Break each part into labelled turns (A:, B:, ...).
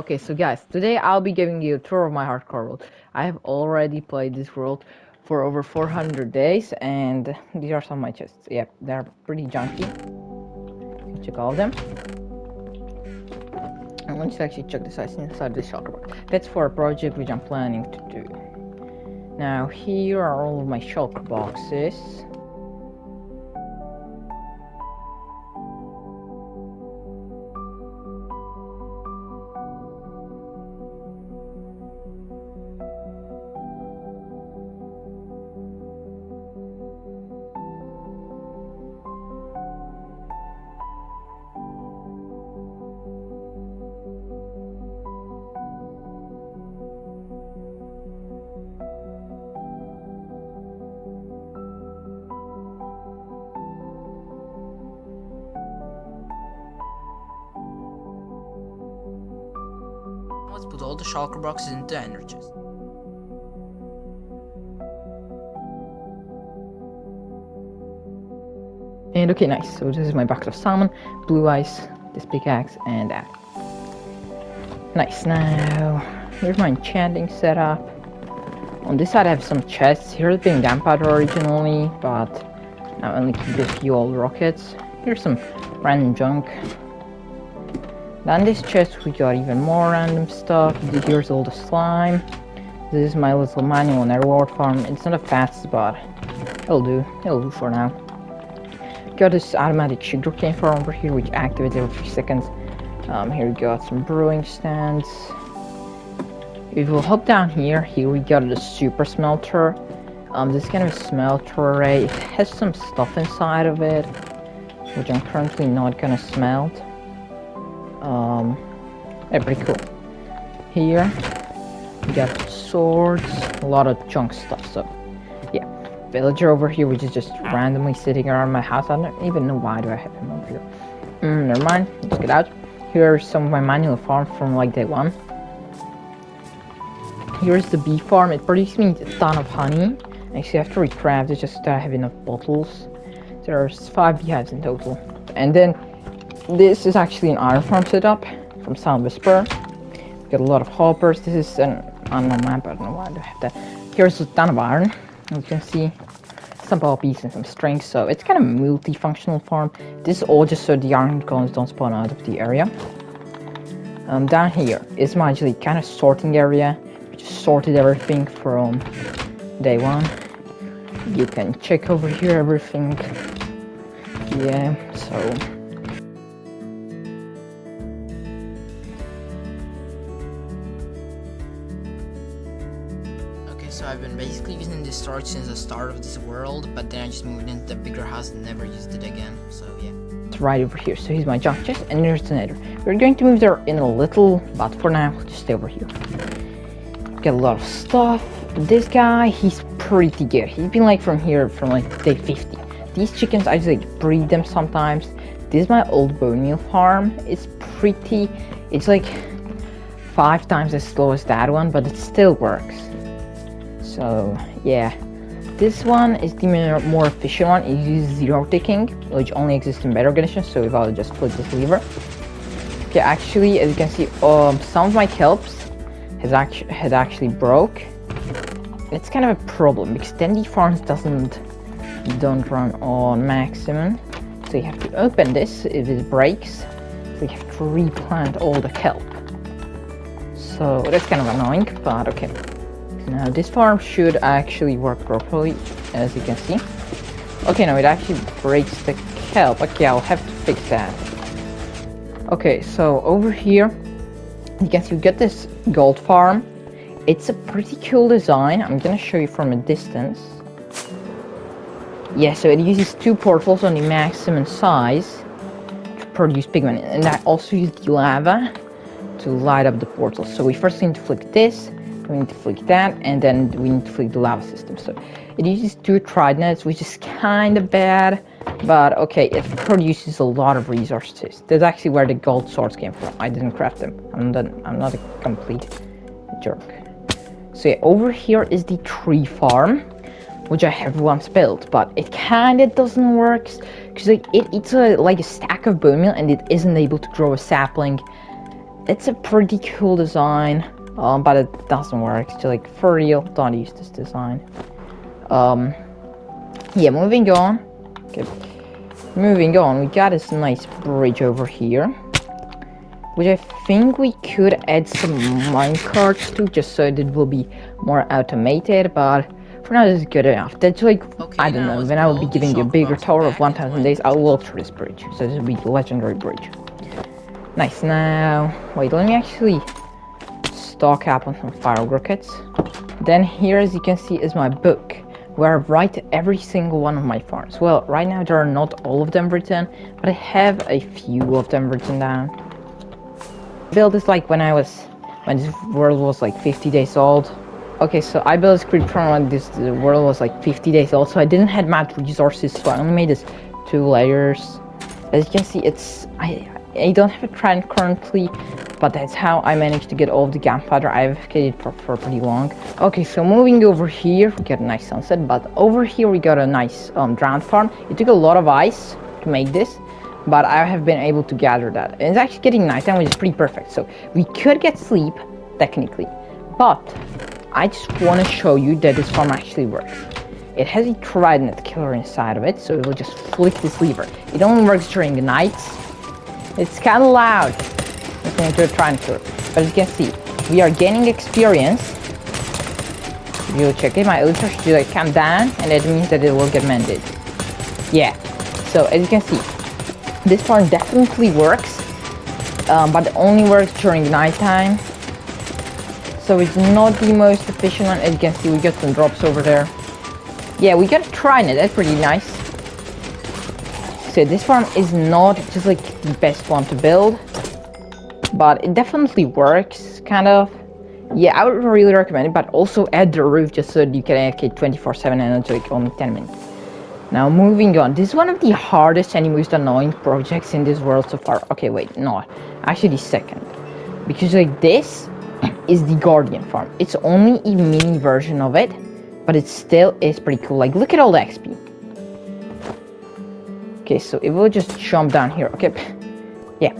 A: Okay, so guys, today I'll be giving you a tour of my hardcore world. I have already played this world for over 400 days, and these are some of my chests. Yeah, they're pretty junky. You can check all of them. And let's actually check the size inside the shulker box. That's for a project which I'm planning to do. Now, here are all of my shulker boxes.
B: Let's put all the shulker boxes into energies.
A: And okay, nice. So this is my box of salmon, blue ice, this pickaxe, and that. Nice. Now, here's my enchanting setup. On this side I have some chests. Here's being gunpowder originally, but now only keep a few old rockets. Here's some random junk. Then this chest we got even more random stuff. Here's all the slime. This is my little manual on reward farm. It's not a fast, but it'll do. It'll do for now. Got this automatic sugarcane farm over here, which activates every 3 seconds. Here we got some brewing stands. If we'll hop down here we got the super smelter. This kind of a smelter array. It has some stuff inside of it, which I'm currently not gonna smelt. Yeah, pretty cool. Here we got swords, a lot of junk stuff. So yeah, villager over here, which is just randomly sitting around my house. I don't even know why do I have him over here. Never mind. Let's get out. Here are some of my manual farm from like day one. Here's the bee farm. It produces me a ton of honey. Actually, I have to recraft it just to have enough bottles. There's 5 beehives in total. And then this is actually an iron farm setup from Sound Whisper. Got a lot of hoppers. This is an unknown map. I don't know why I have that. Here's a ton of iron. As you can see, some poppies and some strings. So it's kind of a multifunctional farm. This is all just so the iron golems don't spawn out of the area. Down here is my actually kind of sorting area. Sorted everything from day one. You can check over here everything. Yeah, so
B: Okay, so I've been basically using this storage since the start of this world, but then I just moved into the bigger house and never used it again, so yeah.
A: it's right over here. So here's my junk chest, and there's the nether. We're going to move there in a little, but for now, just stay over here. Get a lot of stuff. This guy, he's pretty good. He's been like from here from like day 50. These chickens, I just like breed them sometimes. This is my old bone meal farm. It's like 5 times as slow as that one, but it still works. So yeah, this one is the more efficient one. It uses 0 ticking, which only exists in better conditions. So if I'll just flip this lever. Okay, actually, as you can see, some of my kelps had actually broke. It's kind of a problem because then the farms don't run on maximum. So you have to open this if it breaks. So you have to replant all the kelp. So that's kind of annoying, but okay. Now this farm should actually work properly, as you can see. Okay, no, it actually breaks the kelp. Okay, I'll have to fix that. Okay, so over here you can see we get this gold farm. It's a pretty cool design. I'm gonna show you from a distance. Yeah, so it uses 2 portals on the maximum size to produce pigment, and I also use the lava to light up the portals. So we first need to flick this, we need to flick that, and then we need to flick the lava system. So it uses 2 tridents, which is kind of bad, but okay, it produces a lot of resources. That's actually where the gold swords came from. I didn't craft them. I'm not a complete jerk. So yeah, over here is the tree farm, which I have once built, but it kind of doesn't work because like it's like a stack of bone meal and it isn't able to grow a sapling it's a pretty cool design, but it doesn't work. So like for real, don't use this design. Yeah, moving on. Okay. Moving on, we got this nice bridge over here, which I think we could add some minecarts to, just so it will be more automated, but for now this is good enough. That's like,
B: Okay,
A: I don't know, when I will be giving you a bigger tower of 1000 days, I'll walk through this bridge. So this will be the legendary bridge. Nice, now, wait, let me actually stock up on some fire rockets. Then here, as you can see, is my book, where I write every single one of my farms. Well, right now there are not all of them written, but I have a few of them written down. Built this like when this world was like 50 days old. Okay, so I built this creep farm when the world was like 50 days old, so I didn't have much resources, so I only made this 2 layers. As you can see, I don't have a trend currently, but that's how I managed to get all of the gunpowder. I've kept it for pretty long. Okay, so moving over here, we got a nice sunset, but over here we got a nice drowned farm. It took a lot of ice to make this, but I have been able to gather that. And it's actually getting nighttime, which is pretty perfect. So we could get sleep, technically, but I just want to show you that this farm actually works. It has a trident killer inside of it, so it will just flick this lever. It only works during the nights. It's kind of loud. I'm going to try and kill it. But as you can see, we are gaining experience. If you check it, my ultra should like come down, and that means that it will get mended. Yeah. So as you can see, this farm definitely works, but it only works during nighttime. So it's not the most efficient one. As you can see, we got some drops over there. Yeah, we got a trident. That's pretty nice. So this farm is not just like the best one to build, but it definitely works, kind of. Yeah, I would really recommend it, but also add the roof just so that you can AFK 24/7 and it's like only 10 minutes. Now moving on, this is one of the hardest and most annoying projects in this world so far. Okay, wait, no, actually the second, because like this is the Guardian farm. It's only a mini version of it, but it still is pretty cool. Like, look at all the XP. Okay, so it will just jump down here. Okay, yeah,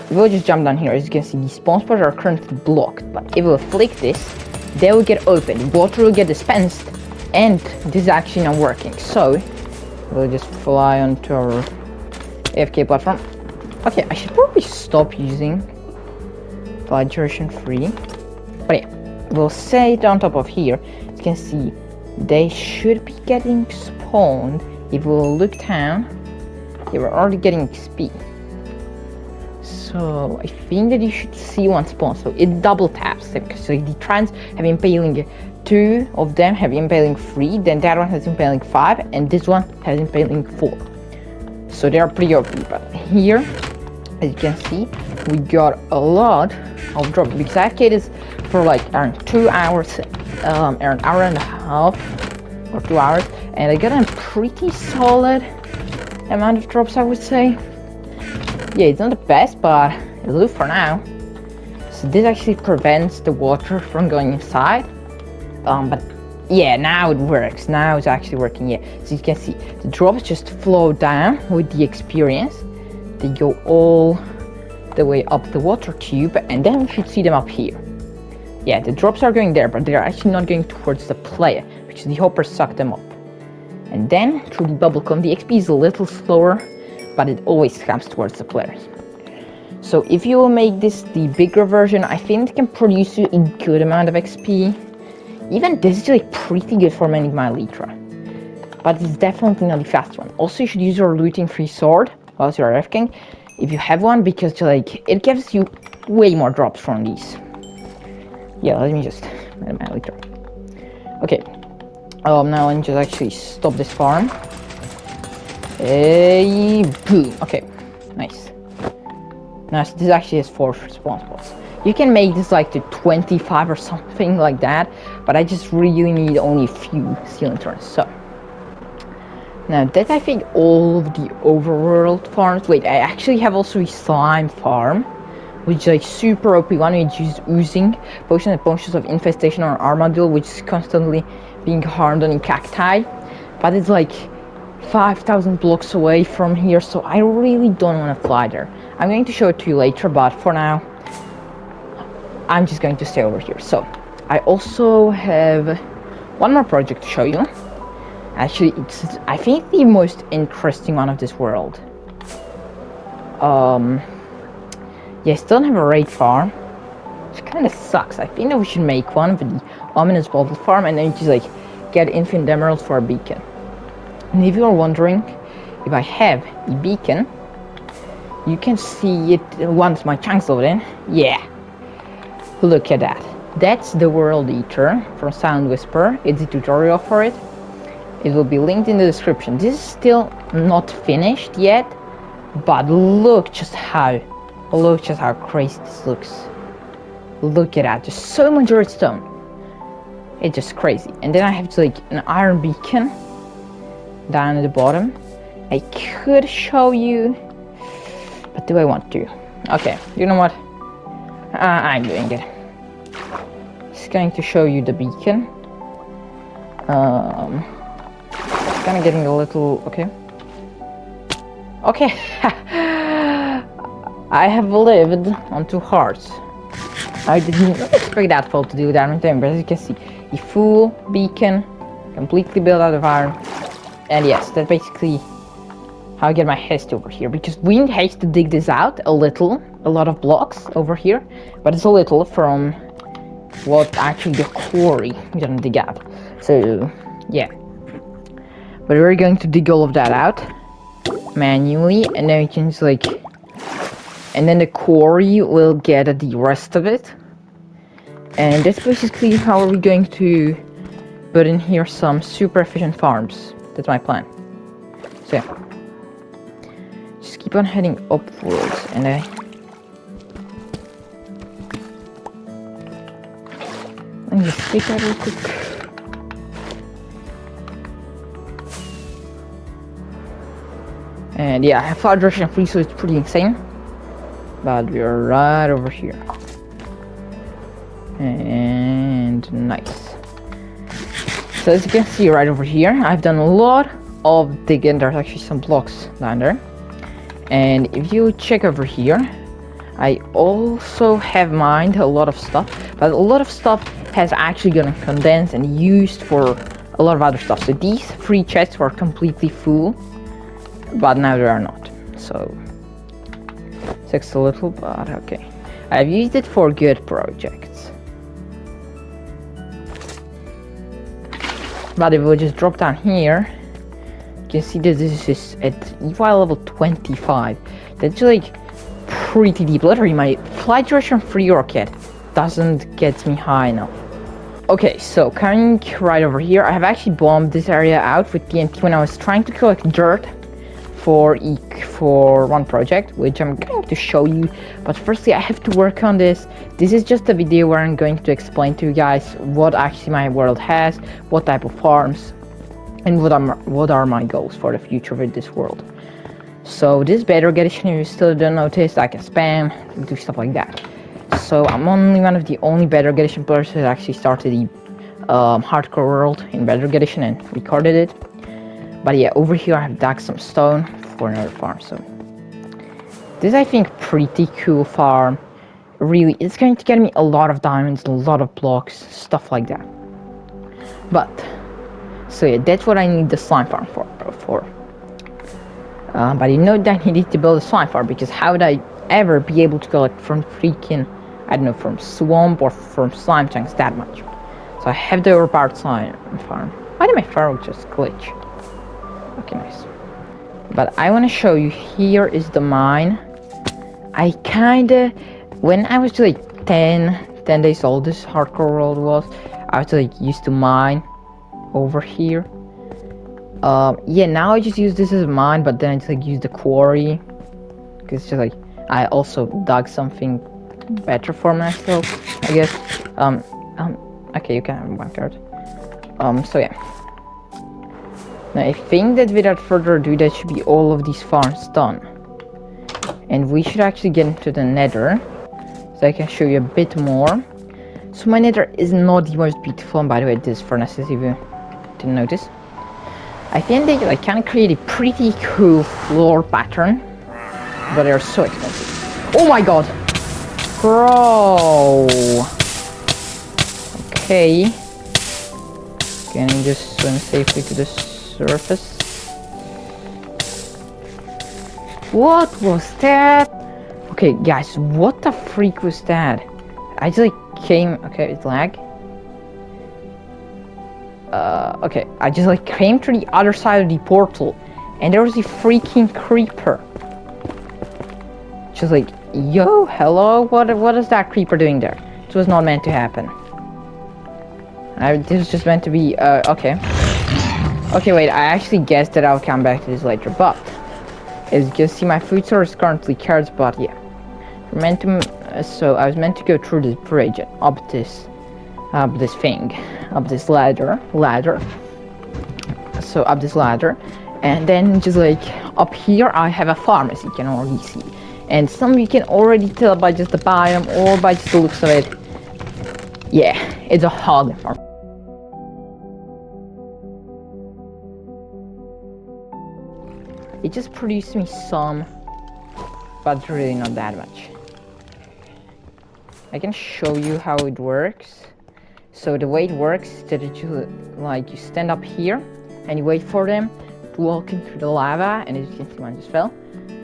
A: it will just jump down here. As you can see, the spawn spots are currently blocked, but if we flick this, they will get open, water will get dispensed, and this is actually not working. So we'll just fly onto our AFK platform. Okay, I should probably stop using fly duration 3, but yeah, we'll say it on top of here. As you can see, they should be getting spawned. If we'll look down, they were already getting XP. So I think that you should see one spawn. So it double taps them, because like, the trans have impaling 2 of them, have impaling 3, then that one has impaling 5, and this one has impaling 4. So they are pretty OP. But here, as you can see, we got a lot of drops, because I AFK'd this for like around 2 hours, around an hour and a half or 2 hours, and I got a pretty solid amount of drops, I would say. Yeah, it's not the best, but it'll do for now. So this actually prevents the water from going inside. But yeah, now it works. Now it's actually working. Yeah, so you can see the drops just flow down with the experience. They go all the way up the water tube, and then we should see them up here. Yeah, the drops are going there, but they're actually not going towards the player, because the hoppers suck them up. And then through the bubble cone, the XP is a little slower, but it always comes towards the players. So if you will make this the bigger version, I think it can produce you a good amount of XP. Even this is like pretty good for many my Elytra, but it's definitely not the fast one. Also, you should use your looting free sword whilst you're AFKing, if you have one, because like it gives you way more drops from these. Yeah, let me just my Elytra. Okay, now let me just actually stop this farm. Hey, boom. Okay, nice. Now so this actually has 4 spawn spots. You can make this like to 25 or something like that, but I just really need only a few ceiling turns. So now that I think all of the overworld farms. Wait, I actually have also a slime farm, which is like super OP one, which is oozing potion and potions of infestation or armadillo, which is constantly being harmed on cacti, but it's like 5,000 blocks away from here, so I really don't want to fly there. I'm going to show it to you later, but for now, I'm just going to stay over here. So I also have one more project to show you. Actually, it's I think the most interesting one of this world. Yeah, I still don't have a raid farm, which kind of sucks. I think that we should make one with the ominous bottle farm, and then just like get infinite emeralds for a beacon. And if you are wondering if I have a beacon, you can see it once my chunks load in. Yeah, look at that. That's the World Eater from Sound Whisper. It's a tutorial for it. It will be linked in the description. This is still not finished yet, but look just how crazy this looks. Look at that, just so much redstone. It's just crazy. And then I have like an iron beacon down at the bottom. I could show you, but do I want to? Okay, you know what? I'm doing it. Just going to show you the beacon. It's kind of getting a little okay. I have lived on 2 hearts. I didn't expect that fall to do that on time, but as you can see, a full beacon, completely built out of iron. And yes, that's basically how I get my haste over here, because we have to dig this out a lot of blocks over here, but it's a little from what actually the quarry we're gonna dig out. So yeah, but we're going to dig all of that out manually, and then we can just like, and then the quarry will get the rest of it. And that's basically how we're going to put in here some super efficient farms. That's my plan. So yeah, just keep on heading upwards, and let me just take that real quick. And yeah, I have fire direction free, so it's pretty insane. But we are right over here. And nice. So as you can see right over here, I've done a lot of digging. There's actually some blocks down there. And if you check over here, I also have mined a lot of stuff. But a lot of stuff has actually gotten condensed and used for a lot of other stuff. So these 3 chests were completely full, but now they are not. So sucks a little, but okay. I've used it for good projects. But if we just drop down here, you can see that this is at EVI level 25. That's like pretty deep. Literally, my flight direction free rocket doesn't get me high enough. Okay, so coming right over here, I have actually bombed this area out with TNT when I was trying to collect dirt for one project, which I'm going to show you. But firstly, I have to work on this. This is just a video where I'm going to explain to you guys what actually my world has, what type of farms, and what are my goals for the future with this world. So this Bedrock edition, if you still don't notice, I can spam, do stuff like that. So I'm only one of the only Bedrock edition players who actually started the hardcore world in Bedrock edition and recorded it. But yeah, over here I have dug some stone for another farm. So this is, I think, pretty cool farm. Really, it's going to get me a lot of diamonds, a lot of blocks, stuff like that. But so yeah, that's what I need the slime farm for. But I know that I needed to build a slime farm, because how would I ever be able to collect from freaking, I don't know, from swamp or from slime chunks that much? So I have the overpowered slime farm. Why did my farm just glitch? Okay, nice. But I want to show you, here is the mine. I kinda, when I was like 10 days old, this hardcore world was, I was like used to mine over here. Yeah, now I just use this as a mine, but then I just like use the quarry, because it's just like, I also dug something better for myself, I guess. Okay, you can have one card. So yeah. Now I think that without further ado, that should be all of these farms done. And we should actually get into the nether, so I can show you a bit more. So my nether is not the most beautiful, and by the way, this furnaces, if you didn't notice. I think they like kind of create a pretty cool floor pattern, but they're so expensive. Oh my god! Bro. Okay. Can I just swim safely to the surface? What was that? Okay, guys, what the freak was that? I just like came. Okay, it's lag. Okay, I just like came to the other side of the portal, and there was a freaking creeper. Just like, yo, hello, what is that creeper doing there? This was not meant to happen. This was just meant to be, okay. Okay, wait, I actually guessed that I'll come back to this later, but as you can see, my food source is currently carrots, but yeah. So I was meant to go through this bridge and up this ladder. So up this ladder, and then just like up here, I have a farm, as you can already see. And some you can already tell by just the biome or by just the looks of it. Yeah, it's a hog farm. It just produced me some, but really not that much. I can show you how it works. So the way it works is that you stand up here and you wait for them to walk into the lava, and as you can see, one just fell.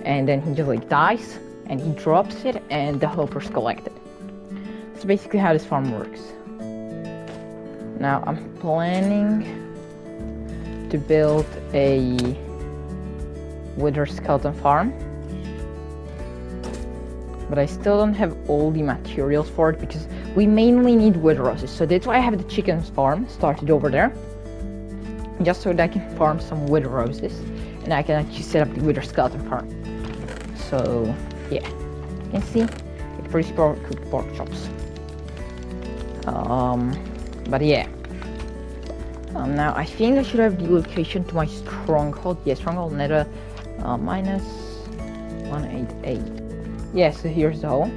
A: And then he just like dies and he drops it and the helper's collected. That's basically how this farm works. Now I'm planning to build a wither skeleton farm, but I still don't have all the materials for it because we mainly need wither roses. So that's why I have the chickens farm started over there, just so that I can farm some wither roses and I can actually set up the wither skeleton farm. So yeah, you can see it's pretty cooked pork chops. But yeah. Now I think I should have the location to my stronghold. Yeah, stronghold nether minus 188. Yeah, so here's the hole.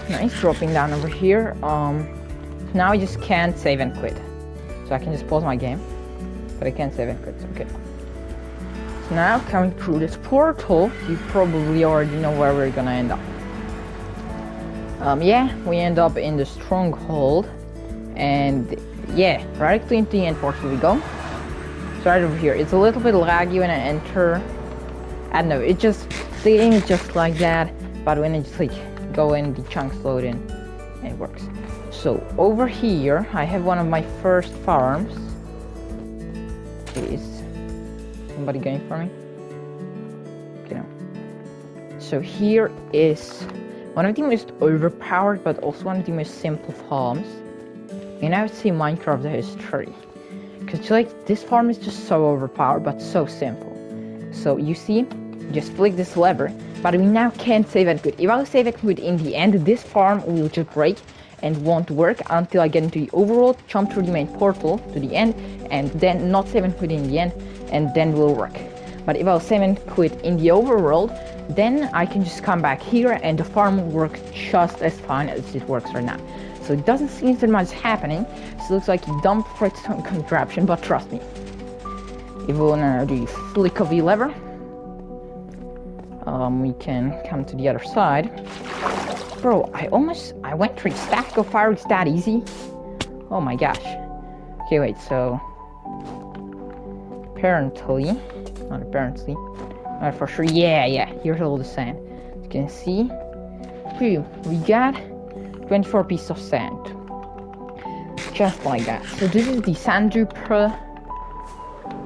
A: Nice, dropping down over here. Now I just can't save and quit. So I can just pause my game, but I can't save and quit. Okay. So now coming through this portal, you probably already know where we're gonna end up. Yeah, we end up in the stronghold, and yeah, directly into the end portal we go. So right over here, it's a little bit laggy when I enter. I don't know, the game is just like that, but when I just like go in, the chunks load in, and it works. So over here, I have one of my first farms. Is somebody going for me? Okay, no. So here is one of the most overpowered, but also one of the most simple farms. And I would say Minecraft history. Because like this farm is just so overpowered, but so simple. So you see, just flick this lever, but we now can't save and quit. If I save and quit in the end, this farm will just break and won't work until I get into the overworld, jump through the main portal to the end, and then not save and quit in the end, and then will work. But if I'll save and quit in the overworld, then I can just come back here and the farm will work just as fine as it works right now. So it doesn't seem that much happening, so it looks like a dumb redstone contraption, but trust me. If we wanna do the flick of the lever, we can come to the other side. Bro, I went through stack of fireworks that easy? Oh my gosh. Okay, wait, so apparently, not for sure, yeah, here's all the sand. As you can see, phew, we got 24 pieces of sand. Just like that. So this is the sand duper.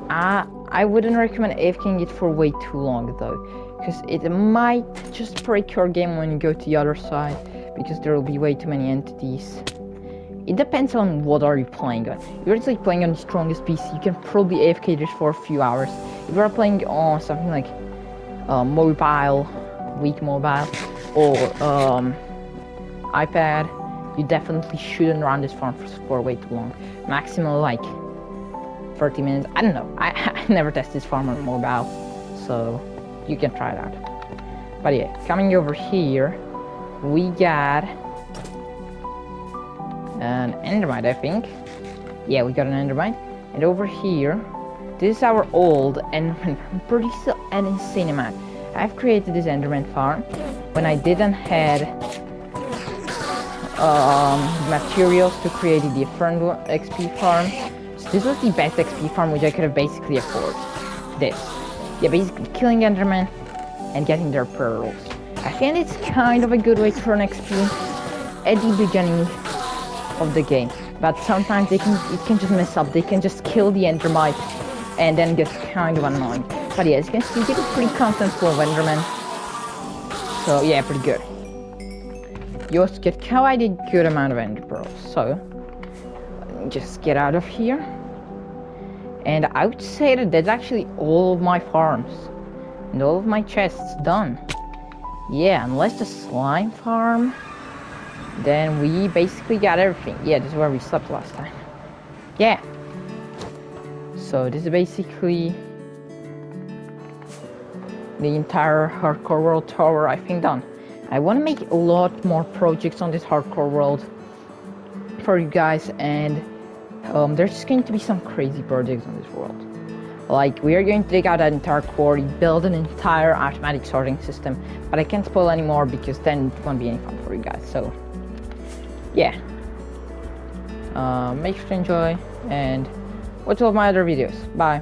A: I wouldn't recommend AFKing it for way too long though, because it might just break your game when you go to the other side, because there will be way too many entities. It depends on what are you playing on. If you're just like playing on the strongest PC, you can probably AFK this for a few hours. If you're playing on something like mobile, weak mobile, or iPad, you definitely shouldn't run this farm for way too long. Maximum like 30 minutes. I don't know. I never tested this farm on mobile, so you can try it out. But yeah, coming over here, we got an endermite, I think. Yeah, we got an endermite. And over here, this is our old and pretty still an insane amount. I've created this Enderman farm when I didn't had materials to create a different XP farm. So this was the best XP farm which I could have basically afforded. This. Yeah, basically killing Enderman and getting their pearls. I think it's kind of a good way to earn XP at the beginning of the game. But sometimes it can just mess up. They can just kill the Endermite and then get kind of annoying. But yeah, as you can see, you get a pretty constant flow of Enderman. So yeah, pretty good. You also get quite a good amount of Ender Pearls. So let me just get out of here. And I would say that that's actually all of my farms and all of my chests done. Yeah, unless the slime farm, then we basically got everything. Yeah, this is where we slept last time. Yeah. So this is basically the entire Hardcore World tower, I think, done. I want to make a lot more projects on this Hardcore World for you guys, and there's just going to be some crazy projects on this world. Like, we are going to dig out an entire quarry, build an entire automatic sorting system, but I can't spoil anymore because then it won't be any fun for you guys. So yeah, make sure to enjoy and watch all of my other videos. Bye.